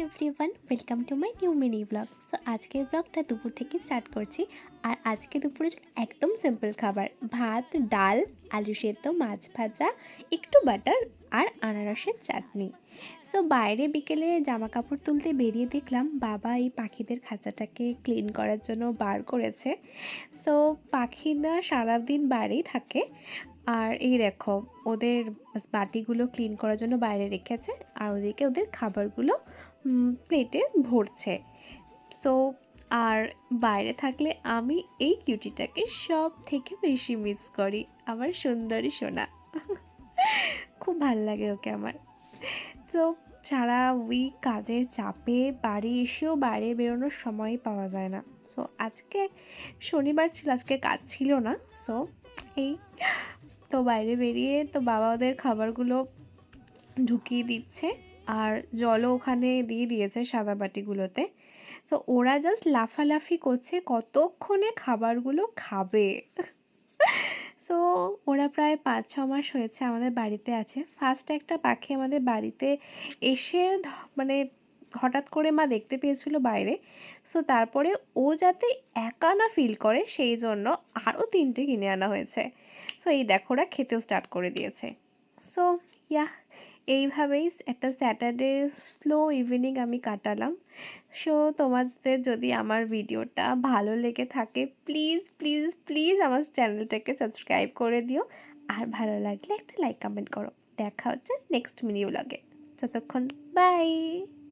Everyone, welcome to my new mini blog. So আজকের ব্লগটা দুপুর থেকে স্টার্ট করছি। আর আজকে দুপুরে একদম সিম্পল খাবার, ভাত, ডাল, আলু সেদ্ধ, মাছ ভাজা, একটু বাটার আর আনারসের চাটনি। সো বাইরে বিকেলে জামা কাপড় তুলতে বেরিয়ে দেখলাম বাবা এই পাখিদের খাঁচাটাকে ক্লিন করার জন্য বার করেছে। সো পাখিরা সারাদিন বাইরেই থাকে। আর এই দেখো, ওদের বাটিগুলো ক্লিন করার জন্য বাইরে রেখেছে, আর ওদিকে ওদের খাবারগুলো প্লেটে ভরছে। সো আর বাইরে থাকলে আমি এই কিউটিটাকে সব থেকে বেশি মিস করি, আমার সুন্দরী সোনা। খুব ভাল লাগে ওকে আমার। তো সারা উইক কাজের চাপে বাড়ি এসেও বাইরে বেরোনোর সময় পাওয়া যায় না। সো আজকে শনিবার ছিল, আজকে কাজ ছিল না। সো এই তো বাইরে বেরিয়ে তো বাবা ওদের খাবারগুলো ঢুকিয়ে দিচ্ছে, আর জলও ওখানে দিয়ে দিয়েছে সাদা বাটিগুলোতে। তো ওরা জাস্ট লাফালাফি করছে কতক্ষণে খাবারগুলো খাবে। সো ওরা প্রায় 5-6 মাস হয়েছে আমাদের বাড়িতে আছে। ফার্স্ট একটা পাখি আমাদের বাড়িতে এসে মানে হঠাৎ করে মা দেখতে পেয়েছিল বাইরে। সো তারপরে ও যাতে একা না ফিল করে সেই জন্য আরও 3টে কিনে আনা হয়েছে। সো এই দেখো ওরা খেতেও স্টার্ট করে দিয়েছে। সো ইয়া, এইভাবেই একটা স্যাটারডে স্লো ইভিনিং আমি কাটালাম। সো তোমাদের যদি আমার ভিডিওটা ভালো লেগে থাকে প্লিজ প্লিজ প্লিজ আমার চ্যানেলটাকে সাবস্ক্রাইব করে দিও, আর ভালো লাগলে একটা লাইক কমেন্ট করো। দেখা হচ্ছে নেক্সট মিনি ব্লগে। ততক্ষণ বাই।